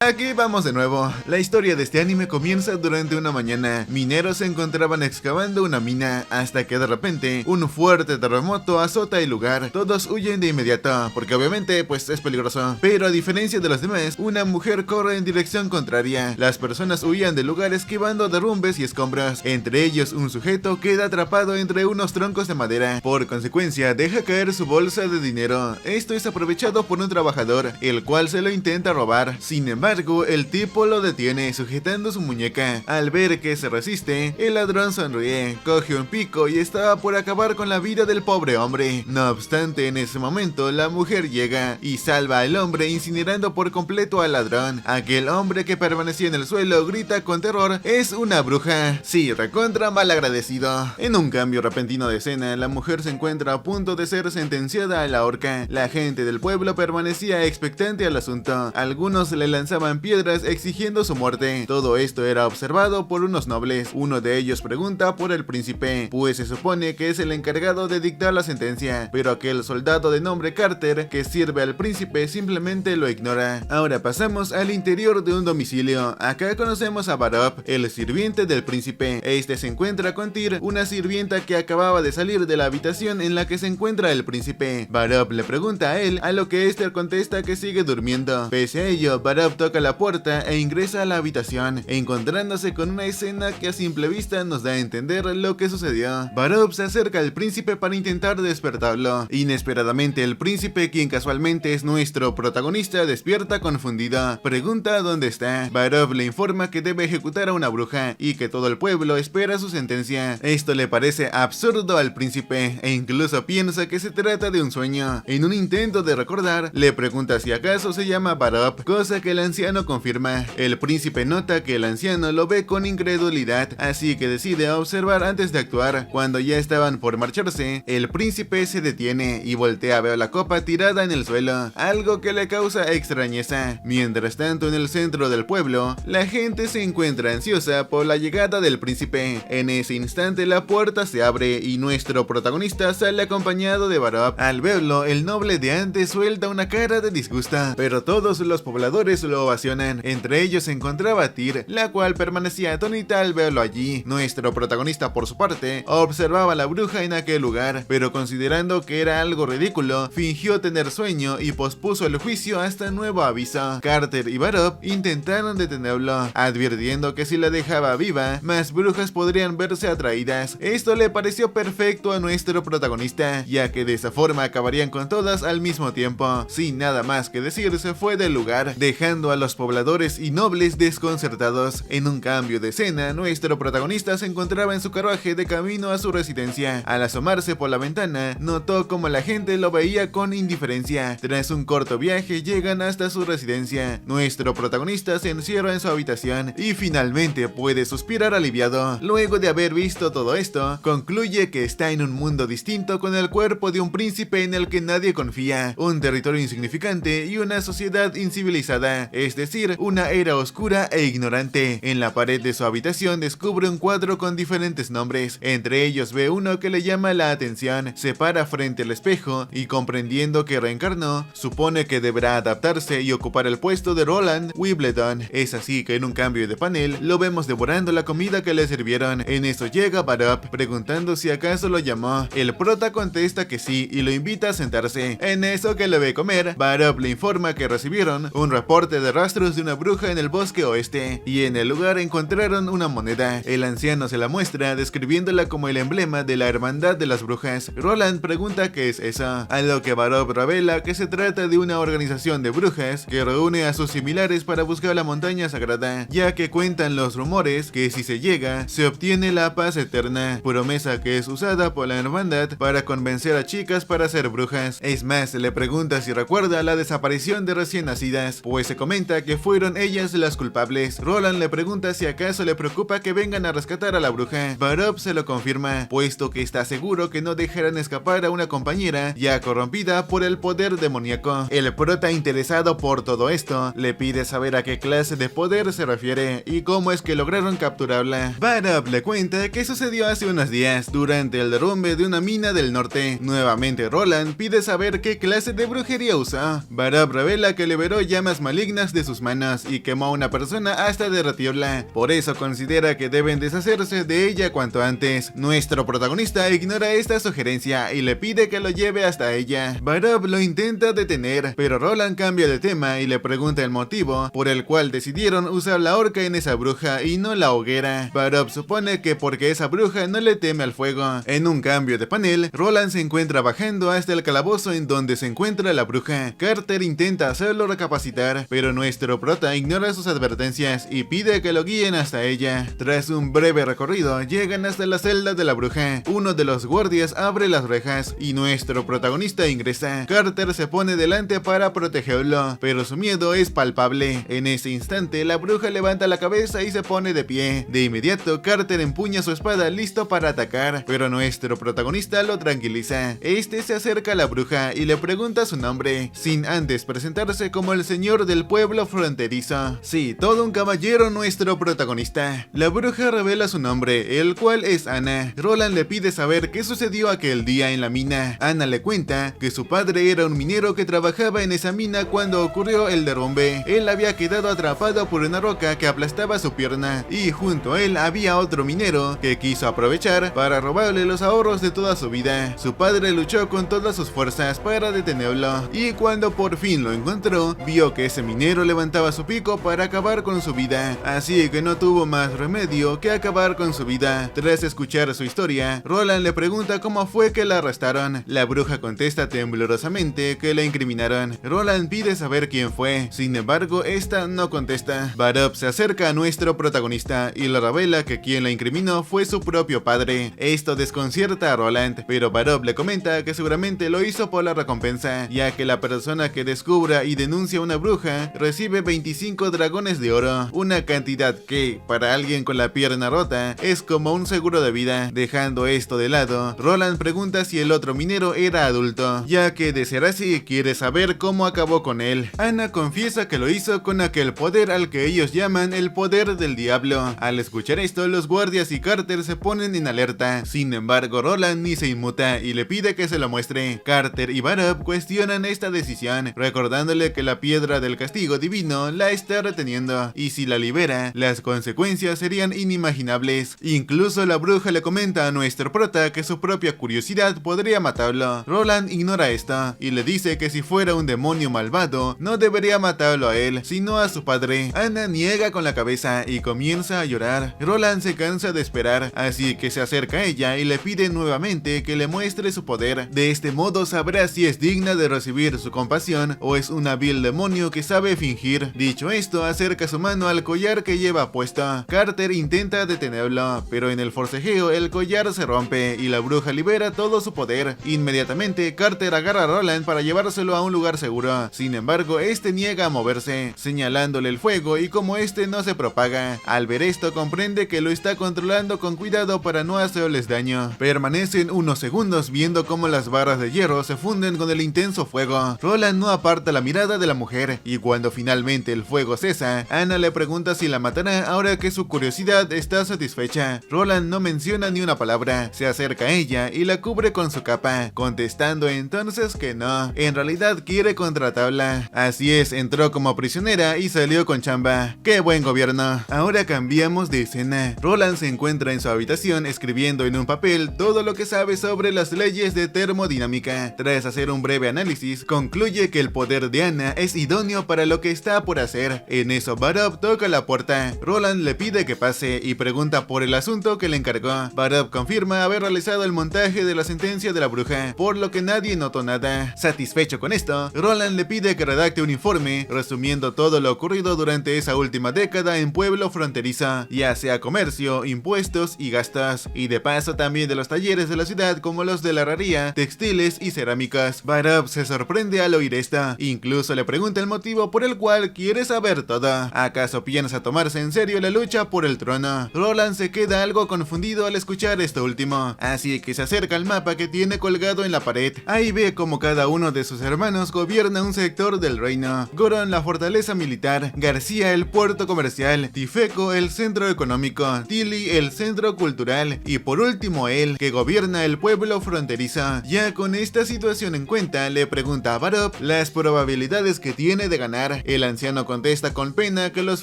Aquí vamos de nuevo. La historia de este anime comienza durante una mañana. Mineros se encontraban excavando una mina hasta que de repente un fuerte terremoto azota el lugar. Todos huyen de inmediato porque obviamente pues es peligroso. Pero a diferencia de los demás, una mujer corre en dirección contraria. Las personas huían del lugar esquivando derrumbes y escombros. Entre ellos un sujeto queda atrapado entre unos troncos de madera. Por consecuencia deja caer su bolsa de dinero. Esto es aprovechado por un trabajador, el cual se lo intenta robar. Sin embargo, el tipo lo detiene sujetando su muñeca. Al ver que se resiste, el ladrón sonríe, coge un pico y estaba por acabar con la vida del pobre hombre. No obstante, en ese momento la mujer llega y salva al hombre incinerando por completo al ladrón. Aquel hombre que permanecía en el suelo grita con terror: es una bruja. Sí, recontra mal agradecido. En un cambio repentino de escena, la mujer se encuentra a punto de ser sentenciada a la horca. La gente del pueblo permanecía expectante al asunto. Algunos le lanzaban piedras exigiendo su muerte. Todo esto era observado por unos nobles. Uno de ellos pregunta por el príncipe, pues se supone que es el encargado de dictar la sentencia, pero aquel soldado de nombre Carter, que sirve al príncipe, simplemente lo ignora. Ahora pasamos al interior de un domicilio. Acá conocemos a Barop, el sirviente del príncipe. Este se encuentra con Tyr, una sirvienta que acababa de salir de la habitación en la que se encuentra el príncipe. Barop le pregunta a él, a lo que este contesta que sigue durmiendo. Pese a ello, Barop toca la puerta e ingresa a la habitación, encontrándose con una escena que a simple vista nos da a entender lo que sucedió. Barop se acerca al príncipe para intentar despertarlo. Inesperadamente el príncipe, quien casualmente es nuestro protagonista, despierta confundido. Pregunta dónde está. Barop le informa que debe ejecutar a una bruja y que todo el pueblo espera su sentencia. Esto le parece absurdo al príncipe e incluso piensa que se trata de un sueño. En un intento de recordar, le pregunta si acaso se llama Barop, cosa que el anciano confirma. El príncipe nota que el anciano lo ve con incredulidad, así que decide observar antes de actuar. Cuando ya estaban por marcharse, el príncipe se detiene y voltea a ver la copa tirada en el suelo, algo que le causa extrañeza. Mientras tanto, en el centro del pueblo, la gente se encuentra ansiosa por la llegada del príncipe. En ese instante la puerta se abre y nuestro protagonista sale acompañado de Barop. Al verlo, el noble de antes suelta una cara de disgusto, pero todos los pobladores lo ovacionan. Entre ellos se encontraba Tyr, la cual permanecía atónita al verlo allí. Nuestro protagonista, por su parte, observaba a la bruja en aquel lugar, pero considerando que era algo ridículo, fingió tener sueño y pospuso el juicio hasta nuevo aviso. Carter y Barop intentaron detenerlo, advirtiendo que si la dejaba viva, más brujas podrían verse atraídas. Esto le pareció perfecto a nuestro protagonista, ya que de esa forma acabarían con todas al mismo tiempo. Sin nada más que decir, se fue del lugar, dejando a los pobladores y nobles desconcertados. En un cambio de escena, nuestro protagonista se encontraba en su carruaje de camino a su residencia. Al asomarse por la ventana, notó como la gente lo veía con indiferencia. Tras un corto viaje, llegan hasta su residencia. Nuestro protagonista se encierra en su habitación y finalmente puede suspirar aliviado. Luego de haber visto todo esto, concluye que está en un mundo distinto con el cuerpo de un príncipe en el que nadie confía, un territorio insignificante y una sociedad incivilizada, es decir, una era oscura e ignorante. En la pared de su habitación descubre un cuadro con diferentes nombres. Entre ellos ve uno que le llama la atención. Se para frente al espejo y, comprendiendo que reencarnó, supone que deberá adaptarse y ocupar el puesto de Roland Wimbledon. Es así que en un cambio de panel lo vemos devorando la comida que le sirvieron. En eso llega Barop preguntando si acaso lo llamó. El prota contesta que sí y lo invita a sentarse. En eso que le ve comer, Barop le informa que recibieron un reporte de rastros de una bruja en el bosque oeste y en el lugar encontraron una moneda. El anciano se la muestra describiéndola como el emblema de la hermandad de las brujas. Roland pregunta qué es eso, a lo que Barop revela que se trata de una organización de brujas que reúne a sus similares para buscar la montaña sagrada, ya que cuentan los rumores que si se llega, se obtiene la paz eterna, promesa que es usada por la hermandad para convencer a chicas para ser brujas. Es más, le pregunta si recuerda la desaparición de recién nacidas, pues se comenta que fueron ellas las culpables. Roland le pregunta si acaso le preocupa que vengan a rescatar a la bruja. Barop se lo confirma, puesto que está seguro que no dejarán escapar a una compañera ya corrompida por el poder demoníaco. El prota, interesado por todo esto, le pide saber a qué clase de poder se refiere y cómo es que lograron capturarla. Barop le cuenta que sucedió hace unos días, durante el derrumbe de una mina del norte. Nuevamente Roland pide saber qué clase de brujería usó. Barop revela que liberó llamas malignas de sus manos y quemó a una persona hasta derretirla. Por eso considera que deben deshacerse de ella cuanto antes. Nuestro protagonista ignora esta sugerencia y le pide que lo lleve hasta ella. Barov lo intenta detener, pero Roland cambia de tema y le pregunta el motivo por el cual decidieron usar la horca en esa bruja y no la hoguera. Barov supone que porque esa bruja no le teme al fuego. En un cambio de panel, Roland se encuentra bajando hasta el calabozo en donde se encuentra la bruja. Carter intenta hacerlo recapacitar, pero nuestro prota ignora sus advertencias y pide que lo guíen hasta ella. Tras un breve recorrido, llegan hasta la celda de la bruja. Uno de los guardias abre las rejas y nuestro protagonista ingresa. Carter se pone delante para protegerlo, pero su miedo es palpable. En ese instante, la bruja levanta la cabeza y se pone de pie. De inmediato, Carter empuña su espada listo para atacar, pero nuestro protagonista lo tranquiliza. Este se acerca a la bruja y le pregunta su nombre, sin antes presentarse como el señor del pueblo fronterizo. Sí, todo un caballero nuestro protagonista. La bruja revela su nombre, el cual es Ana. Roland le pide saber qué sucedió aquel día en la mina. Ana le cuenta que su padre era un minero que trabajaba en esa mina cuando ocurrió el derrumbe. Él había quedado atrapado por una roca que aplastaba su pierna y junto a él había otro minero que quiso aprovechar para robarle los ahorros de toda su vida. Su padre luchó con todas sus fuerzas para detenerlo y cuando por fin lo encontró, vio que ese minero levantaba su pico para acabar con su vida, así que no tuvo más remedio que acabar con su vida. Tras escuchar su historia, Roland le pregunta cómo fue que la arrestaron. La bruja contesta temblorosamente que la incriminaron. Roland pide saber quién fue, sin embargo esta no contesta. Barov se acerca a nuestro protagonista y le revela que quien la incriminó fue su propio padre. Esto desconcierta a Roland, pero Barov le comenta que seguramente lo hizo por la recompensa, ya que la persona que descubra y denuncia a una bruja recibe 25 dragones de oro, una cantidad que, para alguien con la pierna rota, es como un seguro de vida. Dejando esto de lado, Roland pregunta si el otro minero era adulto, ya que de ser así quiere saber cómo acabó con él. Ana confiesa que lo hizo con aquel poder al que ellos llaman el poder del diablo. Al escuchar esto, los guardias y Carter se ponen en alerta. Sin embargo, Roland ni se inmuta y le pide que se lo muestre. Carter y Barov cuestionan esta decisión, recordándole que la piedra del castigo divino la está reteniendo, y si la libera, las consecuencias serían inimaginables. Incluso la bruja le comenta a nuestro prota que su propia curiosidad podría matarlo. Roland ignora esto y le dice que si fuera un demonio malvado, no debería matarlo a él, sino a su padre. Ana niega con la cabeza y comienza a llorar. Roland se cansa de esperar, así que se acerca a ella y le pide nuevamente que le muestre su poder. De este modo sabrá si es digna de recibir su compasión o es un vil demonio que sabe fingir. Dicho esto, acerca su mano al collar que lleva puesto. Carter intenta detenerlo, pero en el forcejeo el collar se rompe y la bruja libera todo su poder. Inmediatamente, Carter agarra a Roland para llevárselo a un lugar seguro. Sin embargo, este niega a moverse, señalándole el fuego y como este no se propaga. Al ver esto, comprende que lo está controlando con cuidado para no hacerles daño. Permanecen unos segundos viendo cómo las barras de hierro se funden con el intenso fuego. Roland no aparta la mirada de la mujer y cuando finalmente el fuego cesa, Ana le pregunta si la matará ahora que su curiosidad está satisfecha. Roland no menciona ni una palabra, se acerca a ella y la cubre con su capa, contestando entonces que no, en realidad quiere contratarla. Así es, entró como prisionera y salió con chamba. ¡Qué buen gobierno! Ahora cambiamos de escena. Roland se encuentra en su habitación escribiendo en un papel todo lo que sabe sobre las leyes de termodinámica. Tras hacer un breve análisis, concluye que el poder de Ana es idóneo para lo que está por hacer. En eso, Barov toca la puerta. Roland le pide que pase y pregunta por el asunto que le encargó. Barov confirma haber realizado el montaje de la sentencia de la bruja, por lo que nadie notó nada. Satisfecho con esto, Roland le pide que redacte un informe resumiendo todo lo ocurrido durante esa última década en pueblo fronterizo, ya sea comercio, impuestos y gastos, y de paso también de los talleres de la ciudad como los de la herrería, textiles y cerámicas. Barov se sorprende al oír esto, incluso le pregunta el motivo por el cual quiere saber todo. ¿Acaso piensa tomarse en serio la lucha por el trono? Roland se queda algo confundido al escuchar esto último, así que se acerca al mapa que tiene colgado en la pared. Ahí ve como cada uno de sus hermanos gobierna un sector del reino. Goron la fortaleza militar, García el puerto comercial, Tifeco el centro económico, Tilly el centro cultural y por último él, que gobierna el pueblo fronterizo. Ya con esta situación en cuenta, le pregunta a Barov las probabilidades que tiene de ganar. El anciano contesta con pena que los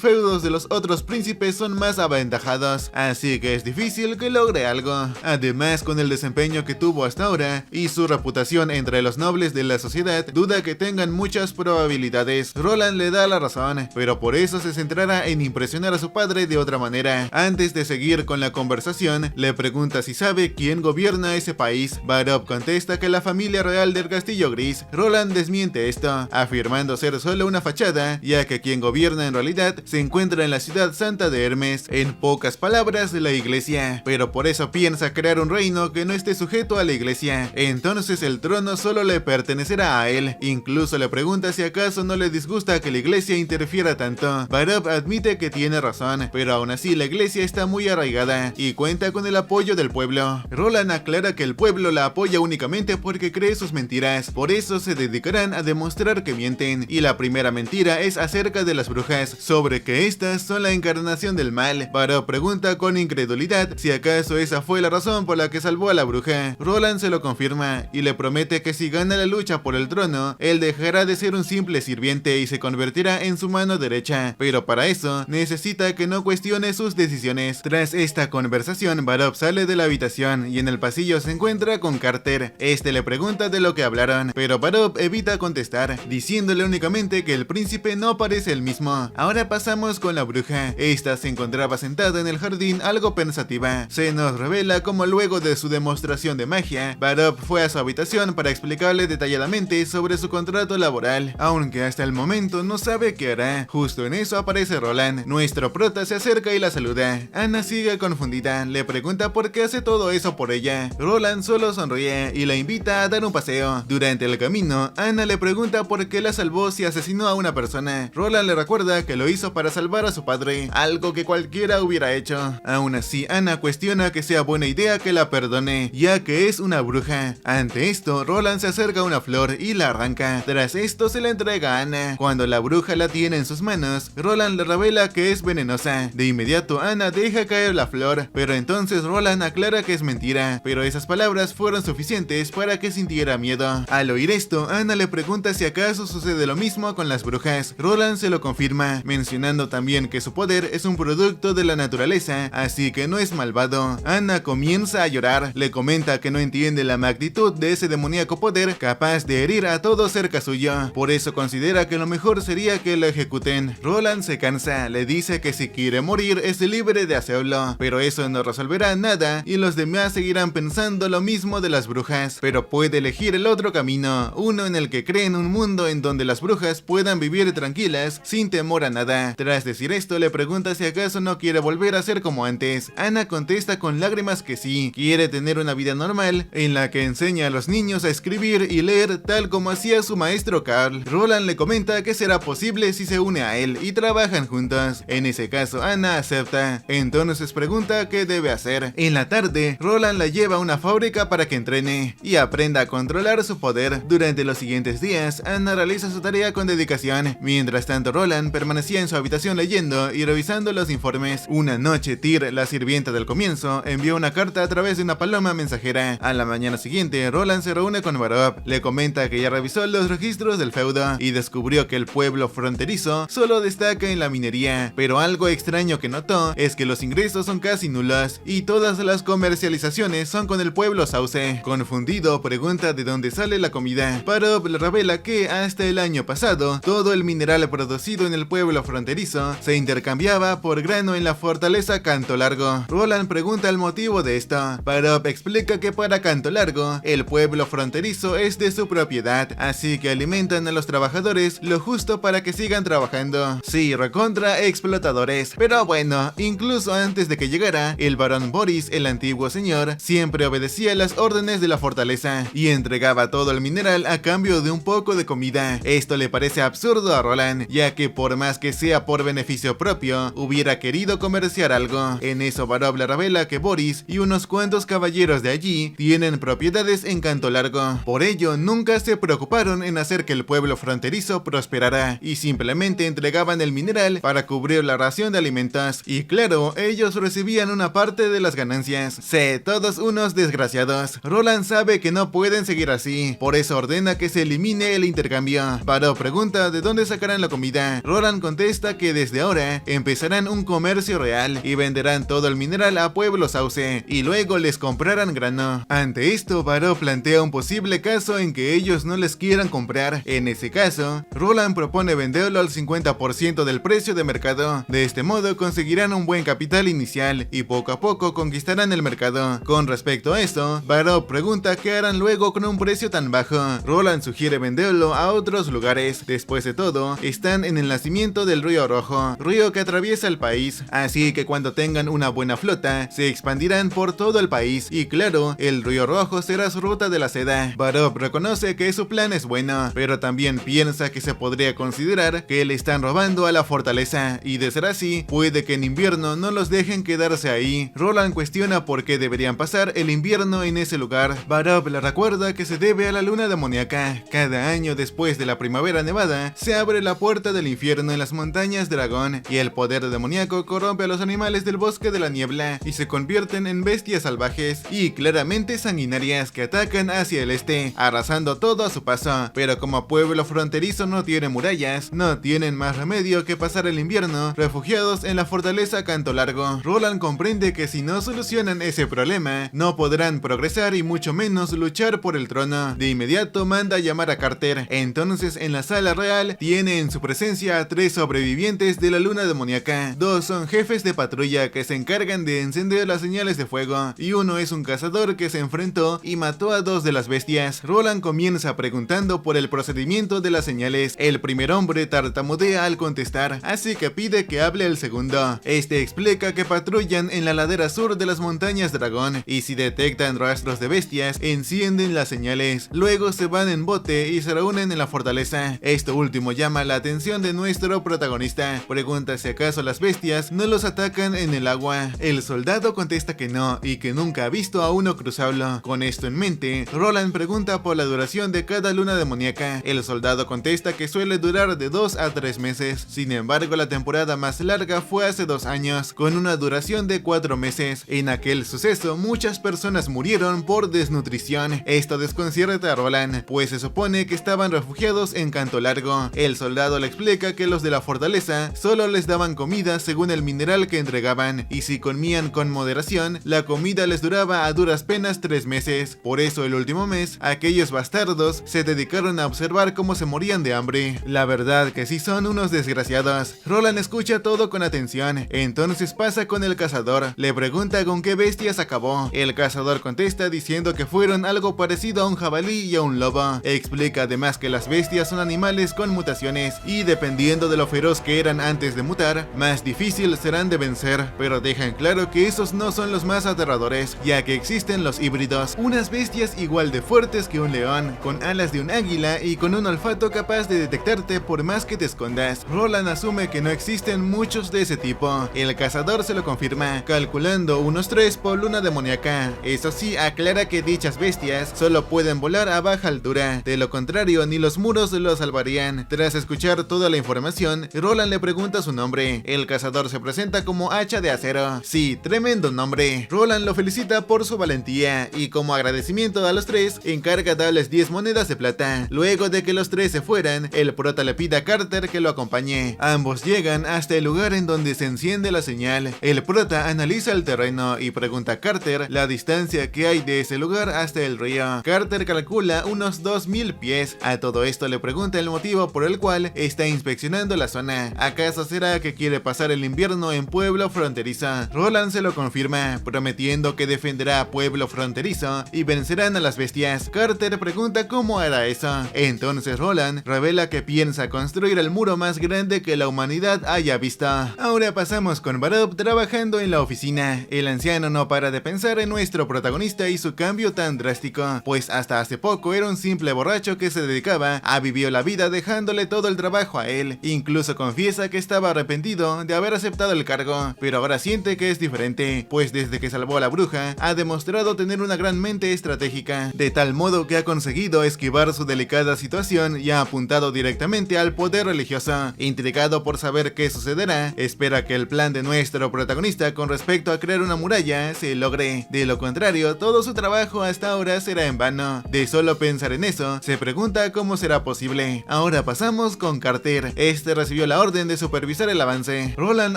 feudos de los otros príncipes son más aventajados, así que es difícil que logre algo. Además, con el desempeño que tuvo hasta ahora y su reputación entre los nobles de la sociedad, duda que tengan muchas probabilidades. Roland le da la razón, pero por eso se centrará en impresionar a su padre de otra manera. Antes de seguir con la conversación, le pregunta si sabe quién gobierna ese país. Barop contesta que la familia real del Castillo Gris. Roland desmiente esto, afirmando ser solo una fachada, ya que quien gobierna en realidad se encuentra en la ciudad santa de Hermes, en pocas palabras, la iglesia, pero por eso piensa crear un reino que no esté sujeto a la iglesia. Entonces el trono solo le pertenecerá a él. Incluso le pregunta si acaso no le disgusta que la iglesia interfiera tanto. Barop admite que tiene razón, pero aún así la iglesia está muy arraigada y cuenta con el apoyo del pueblo. Roland aclara que el pueblo la apoya únicamente porque cree sus mentiras, por eso se dedicarán a demostrar que mienten, y la primera mentira es acerca de las brujas, sobre que estas son la encarnación del mal. Barop pregunta con incredulidad si acaso esa fue la razón por la que salvó a la bruja. Roland se lo confirma y le promete que si gana la lucha por el trono, él dejará de ser un simple sirviente y se convertirá en su mano derecha, pero para eso necesita que no cuestione sus decisiones. Tras esta conversación, Barop sale de la habitación y en el pasillo se encuentra con Carter. Este le pregunta de lo que hablaron, pero Barop evita contestar, diciéndole únicamente que el príncipe no parece el mismo. Ahora pasamos con la bruja. Esta se encontraba sentada en el jardín algo pensativa. Se nos revela cómo luego de su demostración de magia, Barop fue a su habitación para explicarle detalladamente sobre su contrato laboral, aunque hasta el momento no sabe qué hará. Justo en eso aparece Roland. Nuestro prota se acerca y la saluda. Anna sigue confundida, le pregunta por qué hace todo eso por ella. Roland solo sonríe y la invita a dar un paseo. Durante el camino, Anna le pregunta por qué la salvó si asesinó a una persona. Roland le recuerda que lo hizo para salvar a su padre, algo que cualquiera hubiera hecho. Aún así, Anna cuestiona que sea buena idea que la perdone, ya que es una bruja. Ante esto, Roland se acerca a una flor y la arranca. Tras esto se la entrega a Anna. Cuando la bruja la tiene en sus manos, Roland le revela que es venenosa. De inmediato, Anna deja caer la flor, pero entonces Roland aclara que es mentira, pero esas palabras fueron suficientes para que sintiera miedo. Al oír esto, Anna le pregunta si acaso sucede lo mismo con las brujas. Roland se lo confirma, mencionando también que su poder es un producto de la naturaleza, así que no es malvado. Anna comienza a llorar, le comenta que no entiende la magnitud de ese demoníaco poder capaz de herir a todo cerca suyo, por eso considera que lo mejor sería que lo ejecuten. Roland se cansa, le dice que si quiere morir es libre de hacerlo, pero eso no resolverá nada y los demás seguirán pensando lo mismo de las brujas, pero puede elegir el otro camino, uno en el que cree en un mundo en donde las brujas puedan vivir tranquilas sin temor a nada. Tras decir esto, le pregunta si acaso no quiere volver a ser como antes. Anna contesta con lágrimas que sí, quiere tener una vida normal en la que enseña a los niños a escribir y leer tal como hacía su maestro Carl. Roland le comenta que será posible si se une a él y trabajan juntos. En ese caso, Anna acepta. Entonces pregunta qué debe hacer. En la tarde, Roland la lleva a una fábrica para que entrene y aprenda a controlar su poder. Durante los siguientes días, Anna realiza su tarea con dedicación. Mientras tanto, Roland permanecía en su habitación leyendo y revisando los informes. Una noche, Tyr, la sirvienta del comienzo, envió una carta a través de una paloma mensajera. A la mañana siguiente, Roland se reúne con Barop. Le comenta que ya revisó los registros del feudo y descubrió que el pueblo fronterizo solo destaca en la minería, pero algo extraño que notó es que los ingresos son casi nulos y todas las comercializaciones son con el pueblo sauce. Confundido, pregunta de dónde sale la comida. Barop le revela que hasta el año pasado todo el mineral producido en el pueblo fronterizo se intercambiaba por grano en la fortaleza Canto Largo. Roland pregunta el motivo de esto. Barop explica que para Canto Largo el pueblo fronterizo es de su propiedad, así que alimentan a los trabajadores lo justo para que sigan trabajando. Sí, recontra explotadores. Pero bueno, incluso antes de que llegara, el barón Boris, el antiguo señor, siempre obedecía las órdenes de la fortaleza y entregaba todo el mineral a cambio de un poco de comida. Esto le parece absurdo a Roland, ya que por más que sea por beneficio propio, hubiera querido comerciar algo. En eso Barop le revela que Boris y unos cuantos caballeros de allí tienen propiedades en Canto Largo. Por ello, nunca se preocuparon en hacer que el pueblo fronterizo prosperara y simplemente entregaban el mineral para cubrir la ración de alimentos. Y claro, ellos recibían una parte de las ganancias. Sí, todos unos desgraciados. Roland sabe que no pueden seguir así, por eso ordena que se elimine el intercambio. Barop pregunta de dónde dónde sacarán la comida. Roland contesta que desde ahora empezarán un comercio real y venderán todo el mineral a Pueblo Sauce y luego les comprarán grano. Ante esto, Baró plantea un posible caso en que ellos no les quieran comprar. En ese caso, Roland propone venderlo al 50% del precio de mercado. De este modo conseguirán un buen capital inicial y poco a poco conquistarán el mercado. Con respecto a esto, Baró pregunta qué harán luego con un precio tan bajo. Roland sugiere venderlo a otros lugares. Después de todo, están en el nacimiento del Río Rojo, río que atraviesa el país, así que cuando tengan una buena flota, se expandirán por todo el país y claro, el Río Rojo será su ruta de la seda. Baró reconoce que su plan es bueno, pero también piensa que se podría considerar que le están robando a la fortaleza y de ser así, puede que en invierno no los dejen quedarse ahí. Roland cuestiona por qué deberían pasar el invierno en ese lugar. Baró le recuerda que se debe a la luna demoníaca. Cada año después de la primavera nevada, se abre la puerta del infierno en las montañas Dragón y el poder demoníaco corrompe a los animales del bosque de la niebla y se convierten en bestias salvajes y claramente sanguinarias que atacan hacia el este, arrasando todo a su paso. Pero como pueblo fronterizo no tiene murallas, no tienen más remedio que pasar el invierno refugiados en la fortaleza Canto Largo. Roland comprende que si no solucionan ese problema, no podrán progresar y mucho menos luchar por el trono. De inmediato manda a llamar a Carter. Entonces en la sala real tiene en su presencia a 3 sobrevivientes de la luna demoníaca. 2 son jefes de patrulla que se encargan de encender las señales de fuego y uno es un cazador que se enfrentó y mató a 2 de las bestias. Roland comienza preguntando por el procedimiento de las señales. El primer hombre tartamudea al contestar, así que pide que hable el segundo. Este explica que patrullan en la ladera sur de las montañas Dragón y si detectan rastros de bestias, encienden las señales. Luego se van en bote y se reúnen en la fortaleza. Esto último llama la atención de nuestro protagonista. Pregunta si acaso las bestias no los atacan en el agua. El soldado contesta que no y que nunca ha visto a uno cruzarlo. Con esto en mente, Roland pregunta por la duración de cada luna demoníaca. El soldado contesta que suele durar de 2 a 3 meses. Sin embargo, la temporada más larga fue hace 2 años, con una duración de 4 meses. En aquel suceso, muchas personas murieron por desnutrición. Esto desconcierta a Roland, pues se supone que estaban refugiados en Canto Largo. El soldado le explica que los de la fortaleza solo les daban comida según el mineral que entregaban, y si comían con moderación, la comida les duraba a duras penas 3 meses. Por eso el último mes, aquellos bastardos se dedicaron a observar cómo se morían de hambre. La verdad que sí son unos desgraciados. Roland escucha todo con atención, entonces pasa con el cazador. Le pregunta con qué bestias acabó. El cazador contesta diciendo que fueron algo parecido a un jabalí y a un lobo. Explica además que las bestias son animales con mutaciones y dependiendo de lo feroz que eran antes de mutar, más difícil serán de vencer, pero dejan claro que esos no son los más aterradores, ya que existen los híbridos, unas bestias igual de fuertes que un león, con alas de un águila y con un olfato capaz de detectarte por más que te escondas. Roland asume que no existen muchos de ese tipo. El cazador se lo confirma, calculando unos 3 por luna demoníaca. Eso sí, aclara que dichas bestias solo pueden volar a baja altura, de lo contrario ni los muros lo salvarían. Tras escuchar toda la información, Roland le pregunta su nombre. El cazador se presenta como Hacha de Acero. Sí, tremendo nombre. Roland lo felicita por su valentía y como agradecimiento a los 3, encarga darles 10 monedas de plata. Luego de que los 3 se fueran, el prota le pide a Carter que lo acompañe. Ambos llegan hasta el lugar en donde se enciende la señal. El prota analiza el terreno y pregunta a Carter la distancia que hay de ese lugar hasta el río. Carter calcula unos 2000 pies. A todo esto le pregunta el motivo por el cual está inspeccionando la zona. ¿Acaso será que quiere pasar el invierno en Pueblo Fronterizo? Roland se lo confirma, prometiendo que defenderá a Pueblo Fronterizo y vencerán a las bestias. Carter pregunta cómo hará eso. Entonces Roland revela que piensa construir el muro más grande que la humanidad haya visto. Ahora pasamos con Baró trabajando en la oficina. El anciano no para de pensar en nuestro protagonista y su cambio tan drástico, pues hasta hace poco era un simple borracho que se dedicaba a vivir la vida dejándole todo el trabajo a él. Incluso confiesa que estaba arrepentido de haber aceptado el cargo, pero ahora siente que es diferente, pues desde que salvó a la bruja ha demostrado tener una gran mente estratégica, de tal modo que ha conseguido esquivar su delicada situación y ha apuntado directamente al poder religioso. Intrigado por saber qué sucederá, espera que el plan de nuestro protagonista con respecto a crear una muralla se logre. De lo contrario, todo su trabajo hasta ahora será en vano. De solo pensar en eso, se pregunta cómo será posible. Ahora pasamos pasamos con Carter. Este recibió la orden de supervisar el avance. Roland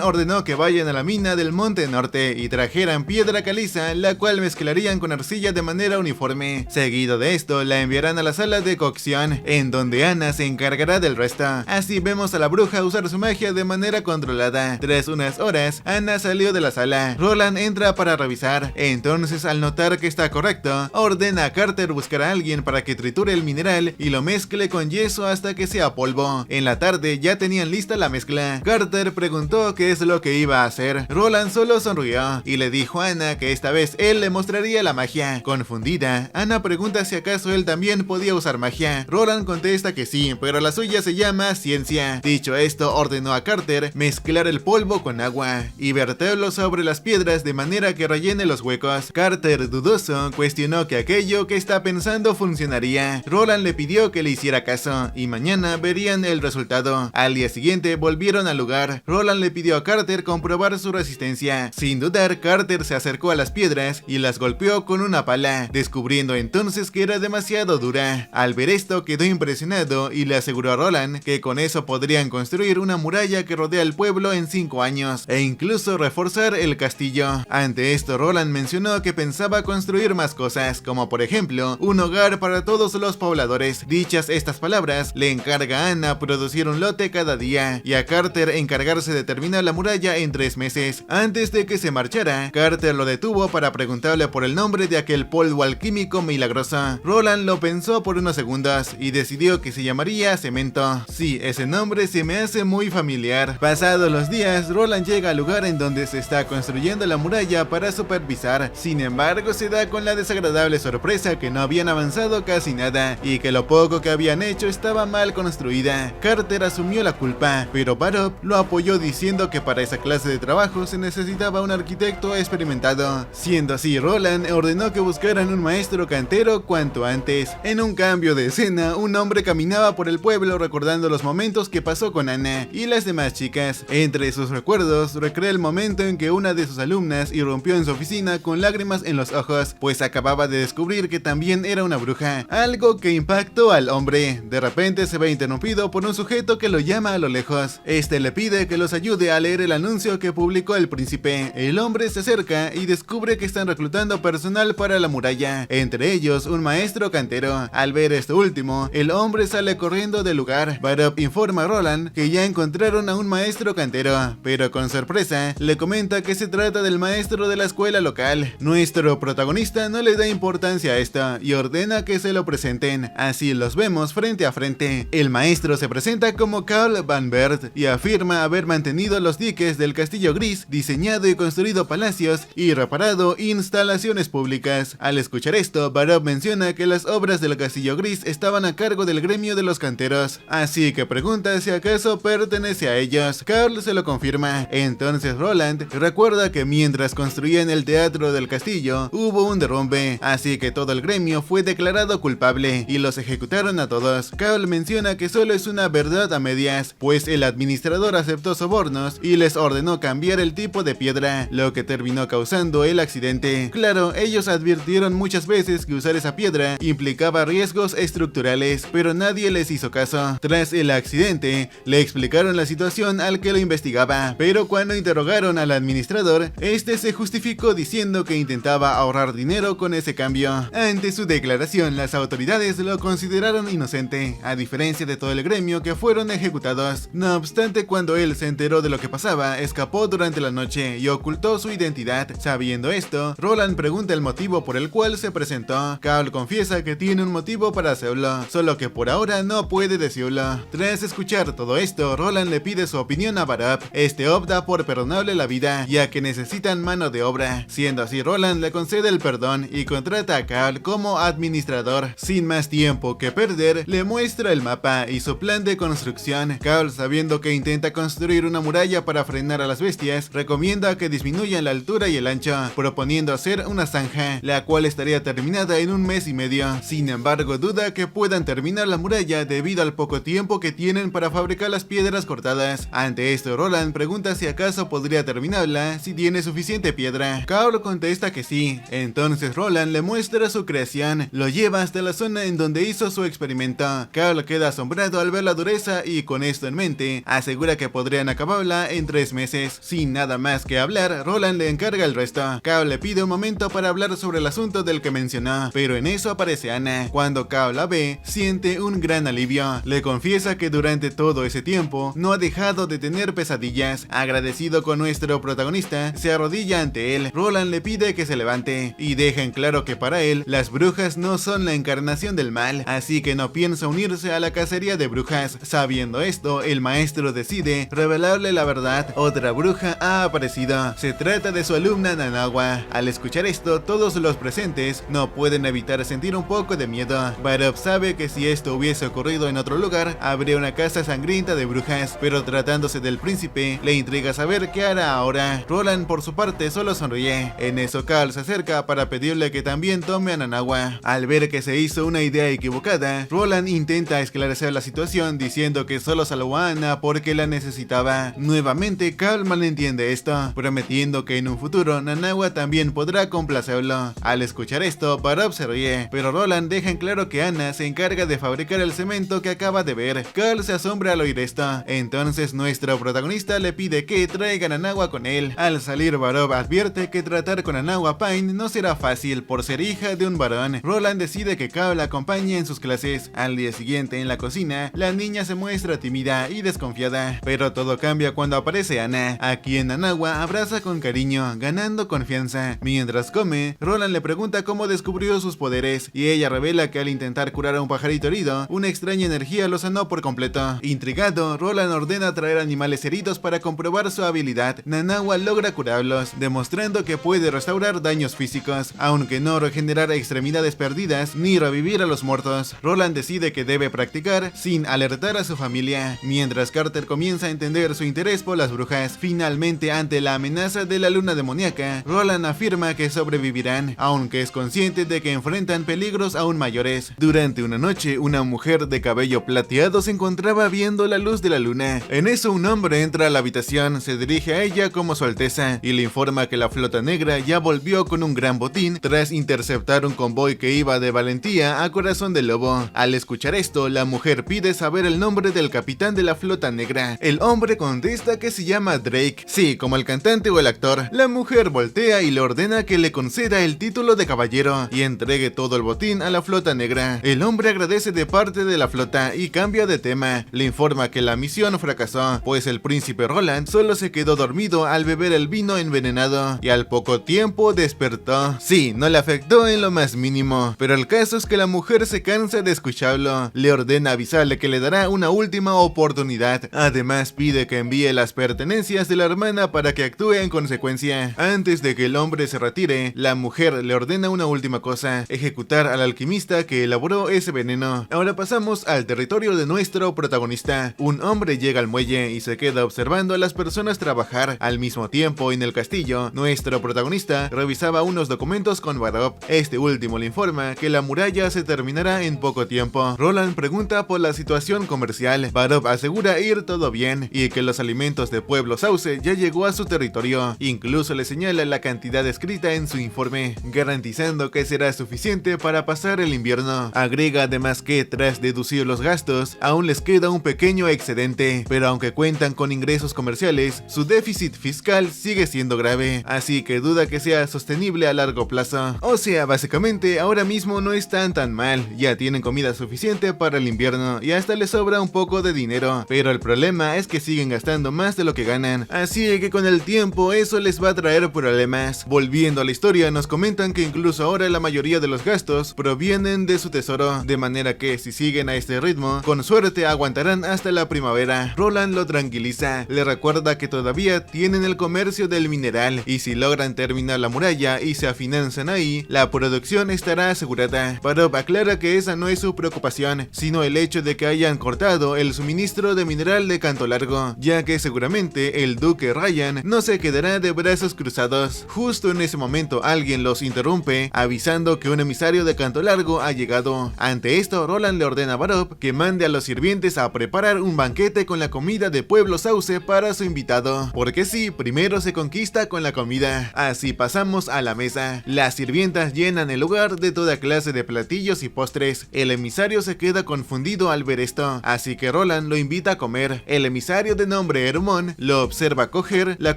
ordenó que vayan a la mina del Monte Norte y trajeran piedra caliza, la cual mezclarían con arcilla de manera uniforme. Seguido de esto, la enviarán a la sala de cocción, en donde Anna se encargará del resto. Así vemos a la bruja usar su magia de manera controlada. Tras unas horas, Anna salió de la sala. Roland entra para revisar. Entonces, al notar que está correcto, ordena a Carter buscar a alguien para que triture el mineral y lo mezcle con yeso hasta que sea polvo. En la tarde ya tenían lista la mezcla. Carter preguntó qué es lo que iba a hacer. Roland solo sonrió y le dijo a Anna que esta vez él le mostraría la magia. Confundida, Anna pregunta si acaso él también podía usar magia. Roland contesta que sí, pero la suya se llama ciencia. Dicho esto, ordenó a Carter mezclar el polvo con agua y verterlo sobre las piedras de manera que rellene los huecos. Carter, dudoso, cuestionó que aquello que está pensando funcionaría. Roland le pidió que le hiciera caso y mañana verían el resultado. Al día siguiente volvieron al lugar. Roland le pidió a Carter comprobar su resistencia. Sin dudar, Carter se acercó a las piedras y las golpeó con una pala, descubriendo entonces que era demasiado dura. Al ver esto, quedó impresionado y le aseguró a Roland que con eso podrían construir una muralla que rodea el pueblo en 5 años e incluso reforzar el castillo. Ante esto, Roland mencionó que pensaba construir más cosas, como por ejemplo un hogar para todos los pobladores. Dichas estas palabras, le encarga a Anna producir un lote cada día y a Carter encargarse de terminar la muralla en 3 meses. Antes de que se marchara, Carter lo detuvo para preguntarle por el nombre de aquel polvo alquímico milagroso. Roland lo pensó por unos segundos y decidió que se llamaría cemento. Sí, ese nombre se me hace muy familiar. Pasados los días, Roland llega al lugar en donde se está construyendo la muralla para supervisar. Sin embargo, se da con la desagradable sorpresa que no habían avanzado casi nada y que lo poco que habían hecho estaba mal construida. Carter asumió la culpa, pero Barop lo apoyó diciendo que para esa clase de trabajo se necesitaba un arquitecto experimentado. Siendo así, Roland ordenó que buscaran un maestro cantero cuanto antes. En un cambio de escena, un hombre caminaba por el pueblo recordando los momentos que pasó con Anna y las demás chicas. Entre sus recuerdos, recrea el momento en que una de sus alumnas irrumpió en su oficina con lágrimas en los ojos, pues acababa de descubrir que también era una bruja, algo que impactó al hombre. De repente se ve interrumpido por un sujeto que lo llama a lo lejos. Este le pide que los ayude a leer el anuncio que publicó el príncipe. El hombre se acerca y descubre que están reclutando personal para la muralla, entre ellos un maestro cantero. Al ver esto último, el hombre sale corriendo del lugar. Barop informa a Roland que ya encontraron a un maestro cantero, pero con sorpresa le comenta que se trata del maestro de la escuela local. Nuestro protagonista no le da importancia a esto y ordena que se lo presenten. Así los vemos frente a frente. El maestro se presenta como Carl Van Bert y afirma haber mantenido los diques del Castillo Gris, diseñado y construido palacios y reparado instalaciones públicas. Al escuchar esto, Barop menciona que las obras del Castillo Gris estaban a cargo del gremio de los canteros, así que pregunta si acaso pertenece a ellos. Carl se lo confirma. Entonces Roland recuerda que mientras construían el teatro del castillo, hubo un derrumbe, así que todo el gremio fue declarado culpable y los ejecutaron a todos. Carl menciona que solo es una verdad a medias, pues el administrador aceptó sobornos y les ordenó cambiar el tipo de piedra, lo que terminó causando el accidente. Claro, ellos advirtieron muchas veces que usar esa piedra implicaba riesgos estructurales, pero nadie les hizo caso. Tras el accidente, le explicaron la situación al que lo investigaba, pero cuando interrogaron al administrador, este se justificó diciendo que intentaba ahorrar dinero con ese cambio. Ante su declaración, las autoridades lo consideraron inocente, a diferencia de todo el gremio que fueron ejecutados. No obstante, cuando él se enteró de lo que pasaba, escapó durante la noche y ocultó su identidad. Sabiendo esto, Roland pregunta el motivo por el cual se presentó. Carl confiesa que tiene un motivo para hacerlo, solo que por ahora no puede decirlo. Tras escuchar todo esto, Roland le pide su opinión a Barop. Este opta por perdonarle la vida, ya que necesitan mano de obra. Siendo así, Roland le concede el perdón y contrata a Carl como administrador. Sin más tiempo que perder, le muestra el mapa y su plan de construcción. Carl, sabiendo que intenta construir una muralla para frenar a las bestias, recomienda que disminuyan la altura y el ancho, proponiendo hacer una zanja, la cual estaría terminada en 1 mes y medio. Sin embargo, duda que puedan terminar la muralla debido al poco tiempo que tienen para fabricar las piedras cortadas. Ante esto, Roland pregunta si acaso podría terminarla si tiene suficiente piedra. Carl contesta que sí. Entonces Roland le muestra su creación, lo lleva hasta la zona en donde hizo su experimento. Carl queda asombrado asombrado al ver la dureza y con esto en mente, asegura que podrían acabarla en 3 meses. Sin nada más que hablar, Roland le encarga el resto. Kao le pide un momento para hablar sobre el asunto del que mencionó, pero en eso aparece Ana. Cuando Kao la ve, siente un gran alivio. Le confiesa que durante todo ese tiempo no ha dejado de tener pesadillas. Agradecido con nuestro protagonista, se arrodilla ante él. Roland le pide que se levante y deja en claro que para él las brujas no son la encarnación del mal, así que no piensa unirse a la cacería de brujas. Sabiendo esto, el maestro decide revelarle la verdad. Otra bruja ha aparecido. Se trata de su alumna Nanawa. Al escuchar esto, todos los presentes no pueden evitar sentir un poco de miedo. Barop sabe que si esto hubiese ocurrido en otro lugar, habría una casa sangrienta de brujas, pero tratándose del príncipe, le intriga saber qué hará ahora. Roland por su parte solo sonríe. En eso Carl se acerca para pedirle que también tome a Nanawa. Al ver que se hizo una idea equivocada, Roland intenta esclarecer la situación diciendo que solo salvó a Ana porque la necesitaba. Nuevamente Carl malentiende esto, prometiendo que en un futuro Nanawa también podrá complacerlo. Al escuchar esto, Barop se ríe, pero Roland deja en claro que Ana se encarga de fabricar el cemento que acaba de ver. Carl se asombra al oír esto. Entonces nuestro protagonista le pide que traiga a Nanawa con él. Al salir, Barop advierte que tratar con Nanawa Pine no será fácil por ser hija de un varón. Roland decide que Kao la acompañe en sus clases. Al día siguiente en la cocina, la niña se muestra tímida y desconfiada, pero todo cambia cuando aparece Ana, a quien Nanawa abraza con cariño, ganando confianza. Mientras come, Roland le pregunta cómo descubrió sus poderes y ella revela que al intentar curar a un pajarito herido, una extraña energía lo sanó por completo. Intrigado, Roland ordena traer animales heridos para comprobar su habilidad. Nanawa logra curarlos, demostrando que puede restaurar daños físicos, aunque no regenerar extremidades perdidas ni revivir a los muertos. Roland decide que debe practicar sin alertar a su familia, mientras Carter comienza a entender su interés por las brujas. Finalmente, ante la amenaza de la luna demoníaca, Roland afirma que sobrevivirán, aunque es consciente de que enfrentan peligros aún mayores. Durante una noche, una mujer de cabello plateado se encontraba viendo la luz de la luna. En eso un hombre entra a la habitación, se dirige a ella como su alteza y le informa que la flota negra ya volvió con un gran botín tras interceptar un convoy que iba de Valentía a Corazón de Lobo. Al escuchar esto, la mujer pide saber el nombre del capitán de la flota negra. El hombre contesta que se llama Drake, sí, como el cantante o el actor. La mujer voltea y le ordena que le conceda el título de caballero y entregue todo el botín a la flota negra. El hombre agradece de parte de la flota y cambia de tema. Le informa que la misión fracasó, pues el príncipe Roland solo se quedó dormido al beber el vino envenenado y al poco tiempo despertó. Sí, no le afectó en lo más mínimo, pero el caso es que la mujer se cansa de escucharlo. Le ordena avisarle que le dará una última oportunidad. Además pide que envíe las pertenencias de la hermana para que actúe en consecuencia. Antes de que el hombre se retire, la mujer le ordena una última cosa: ejecutar al alquimista que elaboró ese veneno. Ahora pasamos al territorio de nuestro protagonista. Un hombre llega al muelle y se queda observando a las personas trabajar. Al mismo tiempo, en el castillo, nuestro protagonista revisaba unos documentos con Barop. Este último le informa que la muralla se terminará en poco tiempo. Roland pregunta por la situación comercial. Barop asegura ir todo bien y que los alimentos de Pueblo Sauce ya llegó a su territorio. Incluso le señala la cantidad escrita en su informe, garantizando que será suficiente para pasar el invierno. Agrega además que tras deducir los gastos, aún les queda un pequeño excedente, pero aunque cuentan con ingresos comerciales, su déficit fiscal sigue siendo grave, así que duda que sea sostenible a largo plazo. O sea, básicamente ahora mismo no están tan mal, ya tienen comida suficiente para el invierno y hasta les sobra un poco de dinero, pero el problema es que siguen gastando más de lo que ganan, así que con el tiempo eso les va a traer problemas. Volviendo a la historia, nos comentan que incluso ahora la mayoría de los gastos provienen de su tesoro, de manera que si siguen a este ritmo, con suerte aguantarán hasta la primavera. Roland lo tranquiliza, le recuerda que todavía tienen el comercio del mineral y si logran terminar la muralla y se afianzan ahí, la producción estará asegurada. Barop aclara que esa no es su preocupación, sino el hecho de que hayan cortado el suministro de mineral de Canto Largo, ya que seguramente el duque Ryan no se quedará de brazos cruzados. Justo en ese momento alguien los interrumpe, avisando que un emisario de Canto Largo ha llegado. Ante esto, Roland le ordena a Barop que mande a los sirvientes a preparar un banquete con la comida de Pueblo Sauce para su invitado, porque sí, primero se conquista con la comida. Así pasamos a la mesa. Las sirvientas llenan el lugar de toda clase de platillos y postres. El emisario se queda confundido sorprendido al ver esto, así que Roland lo invita a comer. El emisario de nombre Hermón lo observa coger la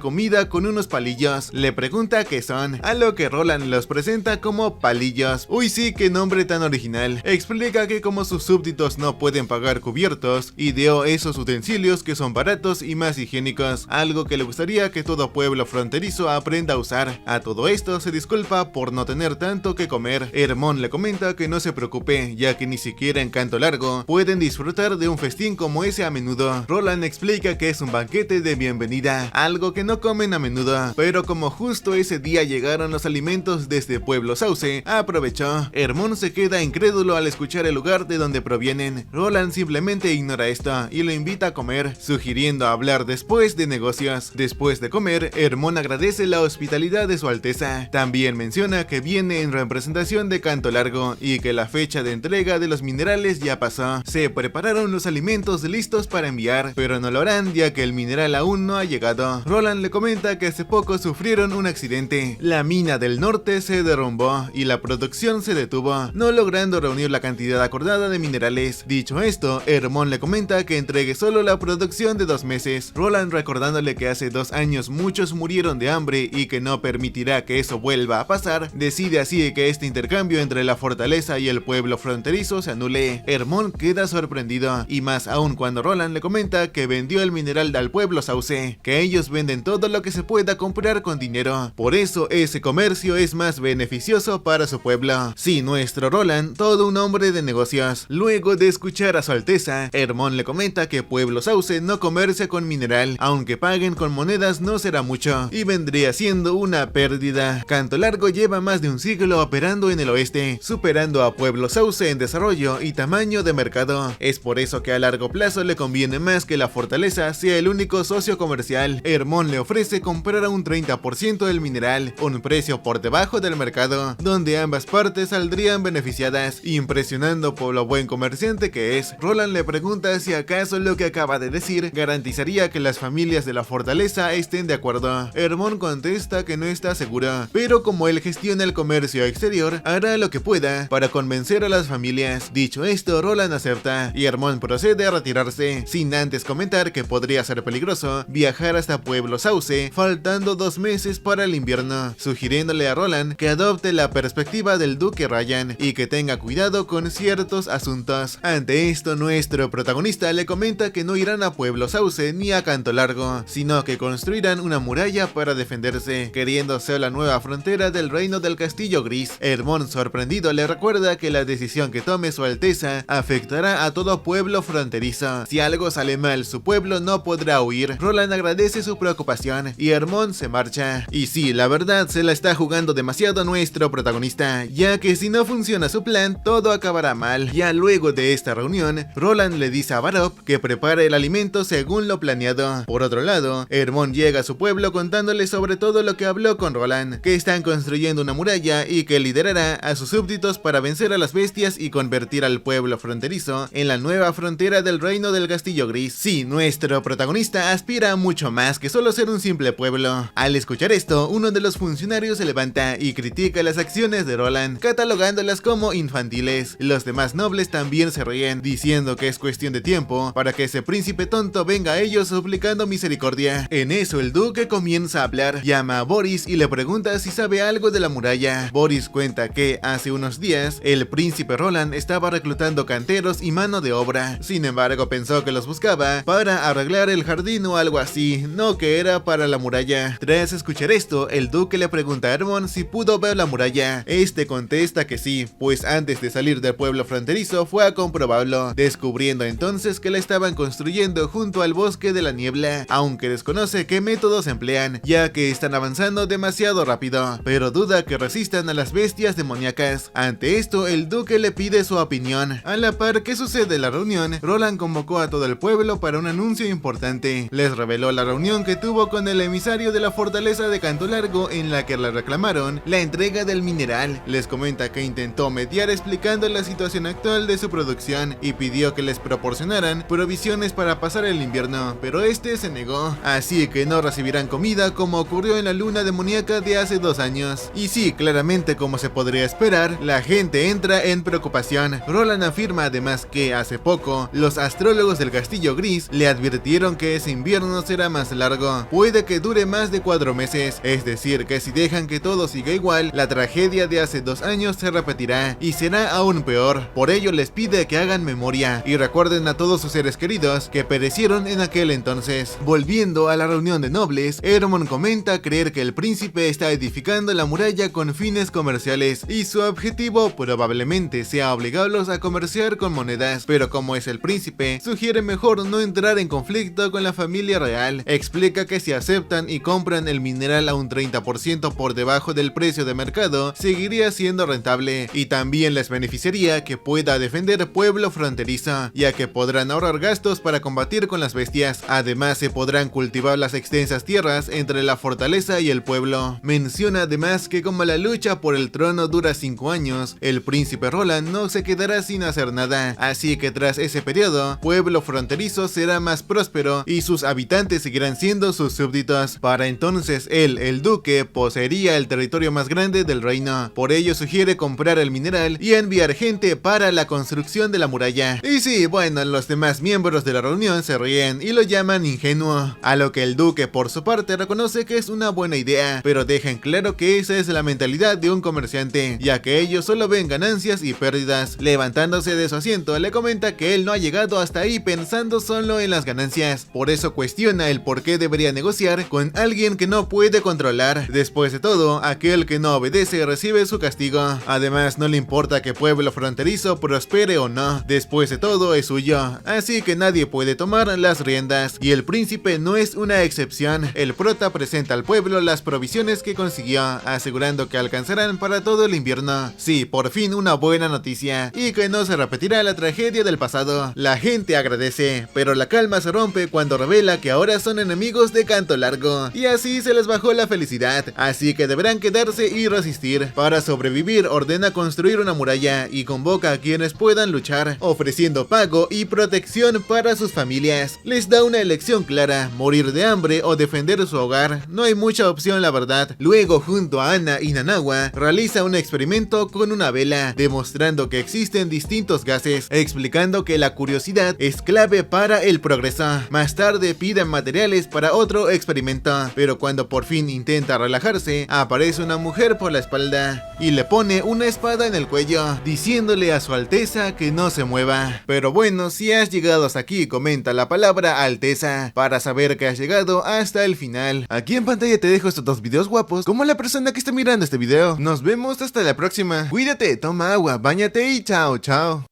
comida con unos palillos, le pregunta qué son, a lo que Roland los presenta como palillos. Uy sí, qué nombre tan original. Explica que como sus súbditos no pueden pagar cubiertos, ideó esos utensilios que son baratos y más higiénicos, algo que le gustaría que todo pueblo fronterizo aprenda a usar. A todo esto se disculpa por no tener tanto que comer. Hermón le comenta que no se preocupe, ya que ni siquiera en Canto Largo pueden disfrutar de un festín como ese a menudo. Roland explica que es un banquete de bienvenida, algo que no comen a menudo, pero como justo ese día llegaron los alimentos desde Pueblo Sauce, aprovechó. Hermón se queda incrédulo al escuchar el lugar de donde provienen. Roland simplemente ignora esto y lo invita a comer, sugiriendo hablar después de negocios. Después de comer, Hermón agradece la hospitalidad de su alteza. También menciona que viene en representación de Canto Largo y que la fecha de entrega de los minerales ya pasó. Se prepararon los alimentos listos para enviar, pero no lo harán ya que el mineral aún no ha llegado. Roland le comenta que hace poco sufrieron un accidente. La mina del norte se derrumbó y la producción se detuvo, no logrando reunir la cantidad acordada de minerales. Dicho esto, Hermón le comenta que entregue solo la producción de 2 meses. Roland, recordándole que hace 2 años muchos murieron de hambre y que no permitirá que eso vuelva a pasar, decide así que este intercambio entre la fortaleza y el pueblo fronterizo se anule. Hermón queda sorprendido, y más aún cuando Roland le comenta que vendió el mineral al pueblo Sauce, que ellos venden todo lo que se pueda comprar con dinero, por eso ese comercio es más beneficioso para su pueblo. Sí, nuestro Roland, todo un hombre de negocios. Luego de escuchar a su alteza, Hermón le comenta que Pueblo Sauce no comercia con mineral, aunque paguen con monedas no será mucho, y vendría siendo una pérdida. Canto Largo lleva más de un siglo operando en el oeste, superando a Pueblo Sauce en desarrollo y tamaño de mercado. Es por eso que a largo plazo le conviene más que la fortaleza sea el único socio comercial. Hermón le ofrece comprar a un 30% del mineral, un precio por debajo del mercado, donde ambas partes saldrían beneficiadas. Impresionando por lo buen comerciante que es, Roland le pregunta si acaso lo que acaba de decir garantizaría que las familias de la fortaleza estén de acuerdo. Hermón contesta que no está seguro, pero como él gestiona el comercio exterior, hará lo que pueda para convencer a las familias. Dicho esto, Roland acepta y Hermón procede a retirarse, sin antes comentar que podría ser peligroso viajar hasta Pueblo Sauce, faltando 2 meses para el invierno, sugiriéndole a Roland que adopte la perspectiva del duque Ryan y que tenga cuidado con ciertos asuntos. Ante esto, nuestro protagonista le comenta que no irán a Pueblo Sauce ni a Canto Largo, sino que construirán una muralla para defenderse, queriendo ser la nueva frontera del reino del Castillo Gris. Hermón, sorprendido, le recuerda que la decisión que tome su alteza afectará a todo pueblo fronterizo. Si algo sale mal, su pueblo no podrá huir. Roland agradece su preocupación y Hermón se marcha. Y sí, la verdad se la está jugando demasiado nuestro protagonista, ya que si no funciona su plan, todo acabará mal. Ya luego de esta reunión, Roland le dice a Barop que prepare el alimento según lo planeado. Por otro lado, Hermón llega a su pueblo contándole sobre todo lo que habló con Roland, que están construyendo una muralla y que liderará a sus súbditos para vencer a las bestias y convertir al pueblo fronterizo en la nueva frontera del reino del Castillo Gris. Sí, nuestro protagonista aspira a mucho más que solo ser un simple pueblo. Al escuchar esto, uno de los funcionarios se levanta y critica las acciones de Roland, catalogándolas como infantiles. Los demás nobles también se ríen, diciendo que es cuestión de tiempo para que ese príncipe tonto venga a ellos suplicando misericordia. En eso el duque comienza a hablar, llama a Boris y le pregunta si sabe algo de la muralla. Boris cuenta que hace unos días el príncipe Roland estaba reclutando canteros y mano de obra. Sin embargo, pensó que los buscaba para arreglar el jardín o algo así, no que era para la muralla. Tras escuchar esto, el duque le pregunta a Hermón si pudo ver la muralla. Este contesta que sí, pues antes de salir del pueblo fronterizo fue a comprobarlo, descubriendo entonces que la estaban construyendo junto al bosque de la niebla, aunque desconoce qué métodos emplean, ya que están avanzando demasiado rápido, pero duda que resistan a las bestias demoníacas. Ante esto, el duque le pide su opinión. A la par que sucede la reunión, Roland convocó a todo el pueblo para un anuncio importante. Les reveló la reunión que tuvo con el emisario de la fortaleza de Canto Largo, en la que le reclamaron la entrega del mineral. Les comenta que intentó mediar explicando la situación actual de su producción y pidió que les proporcionaran provisiones para pasar el invierno, pero este se negó, así que no recibirán comida como ocurrió en la luna demoníaca de hace 2 años. Y sí, claramente como se podría esperar, la gente entra en preocupación. Roland afirma además más que hace poco, los astrólogos del Castillo Gris le advirtieron que ese invierno será más largo, puede que dure más de 4 meses, es decir que si dejan que todo siga igual, la tragedia de hace 2 años se repetirá y será aún peor. Por ello les pide que hagan memoria y recuerden a todos sus seres queridos que perecieron en aquel entonces. Volviendo a la reunión de nobles, Eormon comenta creer que el príncipe está edificando la muralla con fines comerciales y su objetivo probablemente sea obligarlos a comerciar con monedas, pero como es el príncipe, sugiere mejor no entrar en conflicto con la familia real. Explica que si aceptan y compran el mineral a un 30% por debajo del precio de mercado, seguiría siendo rentable y también les beneficiaría que pueda defender pueblo fronterizo, ya que podrán ahorrar gastos para combatir con las bestias. Además se podrán cultivar las extensas tierras entre la fortaleza y el pueblo. Menciona además que como la lucha por el trono dura 5 años, el príncipe Roland no se quedará sin hacer nada, así que tras ese periodo, pueblo fronterizo será más próspero y sus habitantes seguirán siendo sus súbditos. Para entonces él, el duque, poseería el territorio más grande del reino, por ello sugiere comprar el mineral y enviar gente para la construcción de la muralla. Y sí, bueno, los demás miembros de la reunión se ríen y lo llaman ingenuo, a lo que el duque por su parte reconoce que es una buena idea, pero deja en claro que esa es la mentalidad de un comerciante, ya que ellos solo ven ganancias y pérdidas. Levantándose de su asiento, le comenta que él no ha llegado hasta ahí pensando solo en las ganancias, por eso cuestiona el por qué debería negociar con alguien que no puede controlar. Después de todo, aquel que no obedece recibe su castigo. Además, no le importa que pueblo fronterizo prospere o no, después de todo es suyo, así que nadie puede tomar las riendas, y el príncipe no es una excepción. El prota presenta al pueblo las provisiones que consiguió, asegurando que alcanzarán para todo el invierno. Sí, por fin una buena noticia, y que no se repetirá la tragedia del pasado. La gente agradece, pero la calma se rompe cuando revela que ahora son enemigos de Canto Largo, y así se les bajó la felicidad, así que deberán quedarse y resistir. Para sobrevivir ordena construir una muralla y convoca a quienes puedan luchar, ofreciendo pago y protección para sus familias. Les da una elección clara, morir de hambre o defender su hogar, no hay mucha opción la verdad. Luego junto a Anna y Nanawa realiza un experimento con una vela, demostrando que existen distintos gases, explicando que la curiosidad es clave para el progreso. Más tarde piden materiales para otro experimento, pero cuando por fin intenta relajarse, aparece una mujer por la espalda y le pone una espada en el cuello, diciéndole a su alteza que no se mueva. Pero bueno, si has llegado hasta aquí, comenta la palabra alteza para saber que has llegado hasta el final. Aquí en pantalla te dejo estos 2 videos guapos, como la persona que está mirando este video. Nos vemos hasta la próxima. Cuídate, toma agua, báñate y chao, chao.